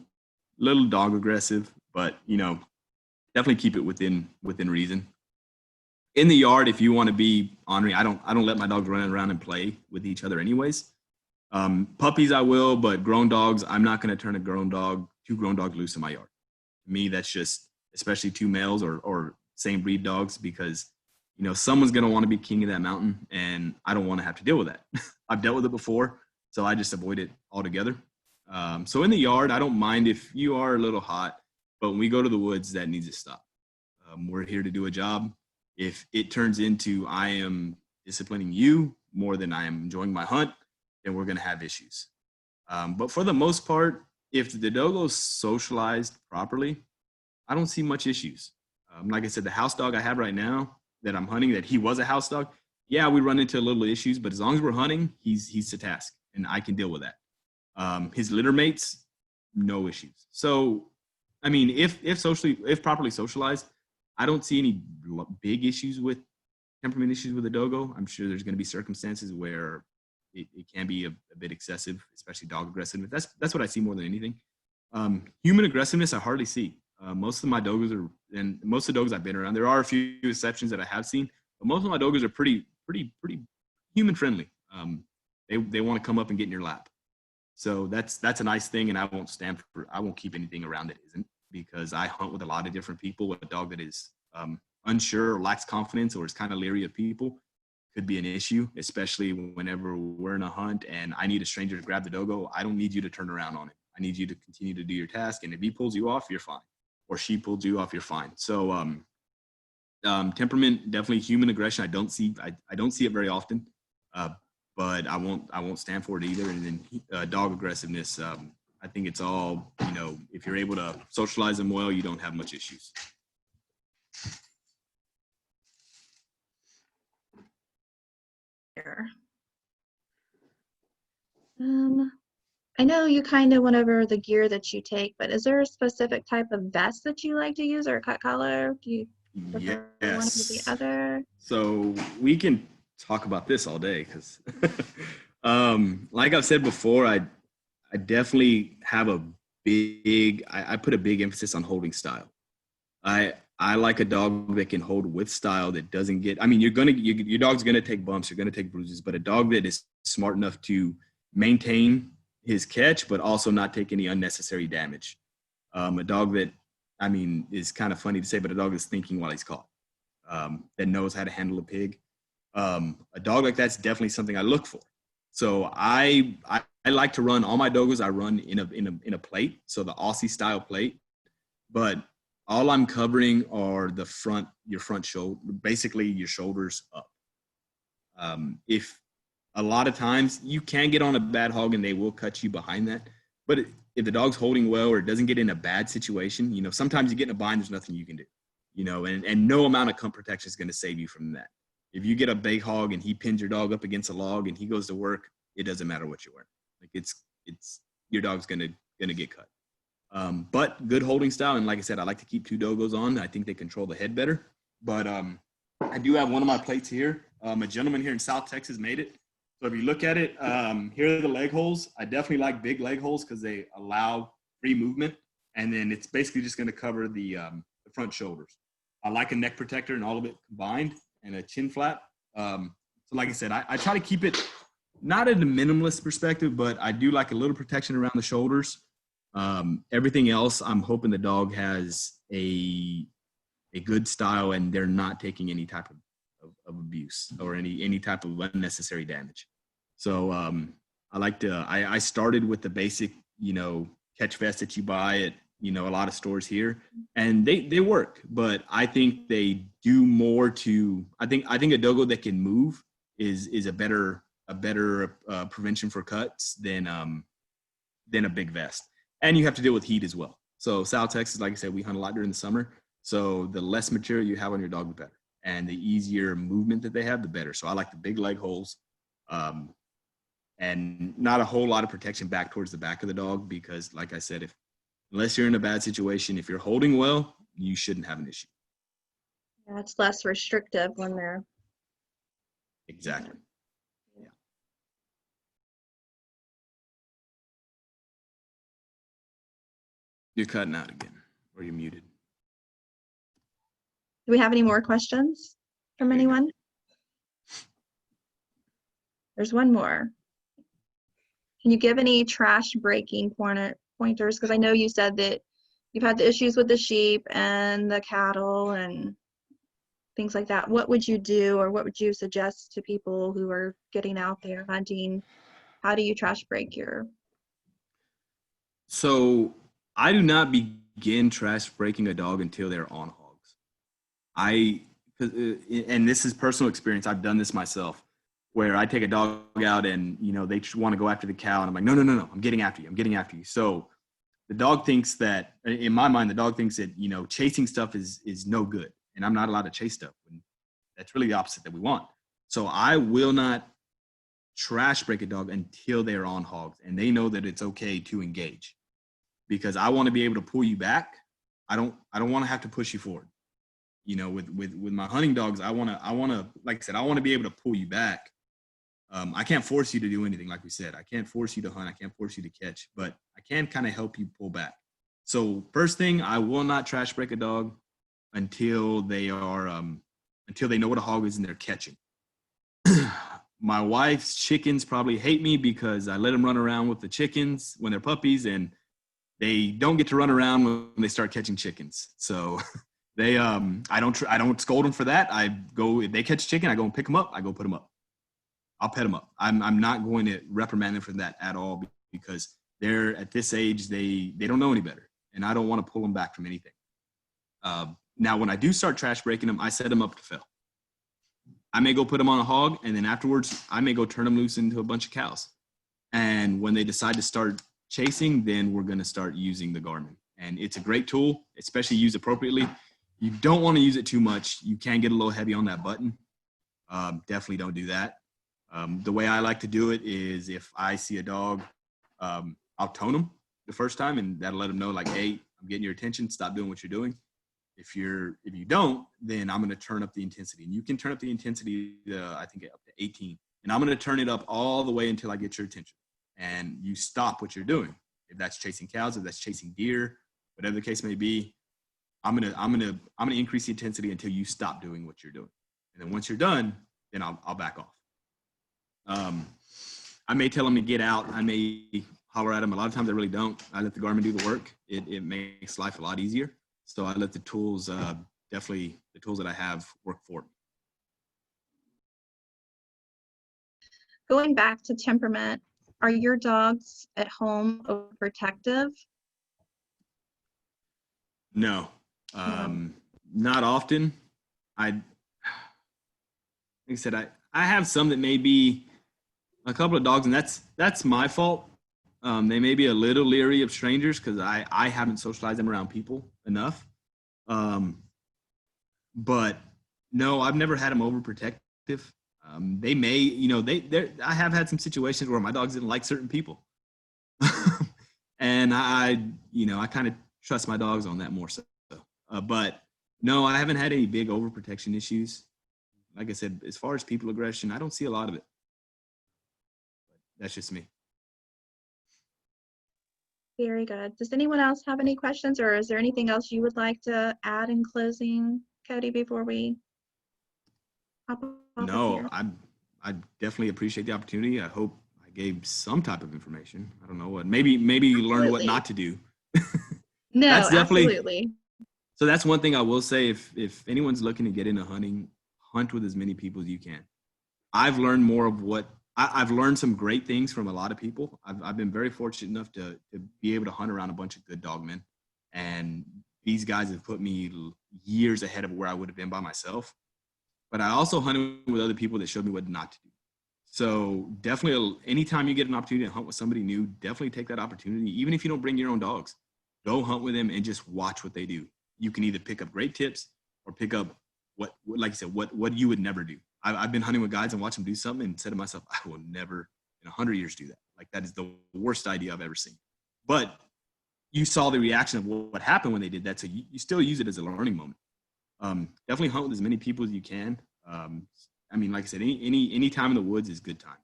dog aggressive, but definitely keep it within reason. In the yard, if you want to be ornery, I don't let my dogs run around and play with each other anyways. Puppies I will, but grown dogs, I'm not going to turn two grown dogs loose in my yard. To me, that's just, especially two males or same breed dogs, because someone's going to want to be king of that mountain, and I don't want to have to deal with that. I've dealt with it before, so I just avoid it altogether. So in the yard, I don't mind if you are a little hot, but when we go to the woods, that needs to stop. We're here to do a job. If it turns into I am disciplining you more than I am enjoying my hunt, then we're going to have issues. But for the most part, if the Dogo's socialized properly, I don't see much issues. Like I said, the house dog I have right now that I'm hunting, that he was a house dog, yeah, we run into little issues, but as long as we're hunting, he's to task, and I can deal with that. His litter mates, no issues. So, I mean, if properly socialized, I don't see any big issues with temperament issues with a Dogo. I'm sure there's going to be circumstances where it can be a bit excessive, especially dog aggressiveness. That's what I see more than anything. Human aggressiveness, I hardly see. Most of my Dogos and most of the Dogos I've been around, there are a few exceptions that I have seen, but most of my Dogos are pretty human friendly. They want to come up and get in your lap. So that's a nice thing, and I won't keep anything around that isn't, because I hunt with a lot of different people. With a dog that is unsure or lacks confidence or is kind of leery of people could be an issue, especially whenever we're in a hunt and I need a stranger to grab the Dogo. I don't need you to turn around on it. I need you to continue to do your task, and if he pulls you off, you're fine, or she pulled you off, you're fine. So temperament, definitely human aggression. I don't see it very often, but I won't stand for it either. And then dog aggressiveness, I think it's all, if you're able to socialize them well, you don't have much issues. Here. I know you kind of went over the gear that you take, but is there a specific type of vest that you like to use or a cut collar? Do you prefer one over the Yes. other? So we can talk about this all day because, like I've said before, I definitely have a I put a big emphasis on holding style. I like a dog that can hold with style that doesn't get, I mean, your dog's going to take bumps, you're going to take bruises, but a dog that is smart enough to maintain his catch, but also not take any unnecessary damage. A dog that, I mean, is kind of funny to say, but a dog that's thinking while he's caught, that knows how to handle a pig. A dog like that's definitely something I look for. So I like to run all my dogos. I run in a plate, so the Aussie style plate, but all I'm covering are your front shoulder, basically your shoulders up. If a lot of times you can get on a bad hog and they will cut you behind that, but if the dog's holding well or doesn't get in a bad situation, sometimes you get in a bind, there's nothing you can do, and no amount of comp protection is going to save you from that. If you get a big hog and he pins your dog up against a log and he goes to work, it doesn't matter what you're wearing. Like it's your dog's gonna get cut. But good holding style, and like I said, I like to keep 2 dogos on. I think they control the head better. But I do have one of my plates here. A gentleman here in South Texas made it. So if you look at it, here are the leg holes. I definitely like big leg holes because they allow free movement, and then it's basically just going to cover the front shoulders. I like a neck protector and all of it combined, and a chin flap. So like I said, I try to keep it not at a minimalist perspective, but I do like a little protection around the shoulders. Everything else, I'm hoping the dog has a good style and they're not taking any type of abuse or any type of unnecessary damage. So I started with the basic, catch vest that you buy at, a lot of stores here, and they work, but I think they do more to, I think a dogo that can move is a better prevention for cuts than a big vest. And you have to deal with heat as well. So South Texas, like I said, we hunt a lot during the summer. So the less material you have on your dog, the better. And the easier movement that they have, the better. So I like the big leg holes, and not a whole lot of protection back towards the back of the dog, because like I said, unless you're in a bad situation, if you're holding well, you shouldn't have an issue. Yeah, it's less restrictive when they're. Exactly. Yeah. You're cutting out again, or you're muted. Do we have any more questions from anyone? There's one more. Can you give any trash breaking pointers? Because I know you said that you've had the issues with the sheep and the cattle and things like that. What would you do, or what would you suggest to people who are getting out there hunting? How do you trash break your? So I do not begin trash breaking a dog until they're on hogs. And this is personal experience. I've done this myself, where I take a dog out and, they want to go after the cow. And I'm like, no, I'm getting after you. So the dog thinks that, in my mind, the dog thinks that, chasing stuff is no good. And I'm not allowed to chase stuff. And that's really the opposite that we want. So I will not trash break a dog until they're on hogs and they know that it's okay to engage, because I want to be able to pull you back. I don't want to have to push you forward. With my hunting dogs, I want to, like I said, I want to be able to pull you back. I can't force you to do anything. Like we said, I can't force you to hunt. I can't force you to catch, but I can kind of help you pull back. So first thing, I will not trash break a dog until they know what a hog is and they're catching. My wife's chickens probably hate me because I let them run around with the chickens when they're puppies, and they don't get to run around when they start catching chickens. So they, I don't scold them for that. If they catch chicken, I go and pick them up. I go put them up. I'll pet them up. I'm not going to reprimand them for that at all, because they're at this age, they don't know any better, and I don't want to pull them back from anything. Now, when I do start trash breaking them, I set them up to fail. I may go put them on a hog, and then afterwards, I may go turn them loose into a bunch of cows. And when they decide to start chasing, then we're going to start using the Garmin. And it's a great tool, especially used appropriately. You don't want to use it too much. You can get a little heavy on that button. Definitely don't do that. The way I like to do it is, if I see a dog I'll tone them the first time, and that'll let them know like, hey, I'm getting your attention. Stop doing what you're doing. If you don't, then I'm going to turn up the intensity, and you can turn up the intensity, I think up to 18, and I'm going to turn it up all the way until I get your attention, and you stop what you're doing. If that's chasing cows, if that's chasing deer, whatever the case may be, I'm gonna increase the intensity until you stop doing what you're doing, and then once you're done, then I'll back off. I may tell them to get out. I may holler at them. A lot of times I really don't. I let the Garmin do the work. It makes life a lot easier. So I let the tools, definitely the tools that I have, work for me. Going back to temperament, are your dogs at home overprotective? No, not often. Like I said, I have some that may be a couple of dogs, and that's my fault. They may be a little leery of strangers because I haven't socialized them around people enough. But no, I've never had them overprotective. They may, I have had some situations where my dogs didn't like certain people. And I kind of trust my dogs on that more so. But no, I haven't had any big overprotection issues. Like I said, as far as people aggression, I don't see a lot of it. That's just me. Very good. Does anyone else have any questions, or is there anything else you would like to add in closing, Cody, before we hop off of No, here? I definitely appreciate the opportunity. I hope I gave some type of information. I don't know what, maybe learn what not to do. No, That's definitely, absolutely. so that's one thing I will say. If anyone's looking to get into hunting, hunt with as many people as you can. I've learned more of what I've learned some great things from a lot of people. I've been very fortunate enough to be able to hunt around a bunch of good dogmen, and these guys have put me years ahead of where I would have been by myself. But I also hunted with other people that showed me what not to do. So definitely, anytime you get an opportunity to hunt with somebody new, definitely take that opportunity. Even if you don't bring your own dogs, go hunt with them and just watch what they do. You can either pick up great tips or pick up what like I said, what you would never do. I've been hunting with guides and watched them do something and said to myself, I will never in 100 years do that. Like, that is the worst idea I've ever seen. But you saw the reaction of what happened when they did that. So you still use it as a learning moment. Definitely hunt with as many people as you can. I mean, like I said, any time in the woods is good times.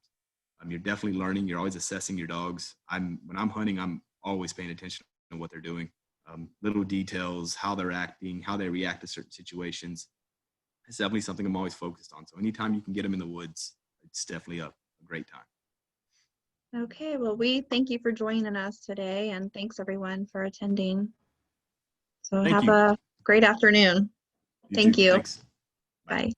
You're definitely learning. You're always assessing your dogs. When I'm hunting, I'm always paying attention to what they're doing. Little details, how they're acting, how they react to certain situations. It's definitely something I'm always focused on. So anytime you can get them in the woods, it's definitely a great time. Okay, well, we thank you for joining us today, and thanks everyone for attending. So Thank have you. a great afternoon. Thank too. you. Thanks. Bye.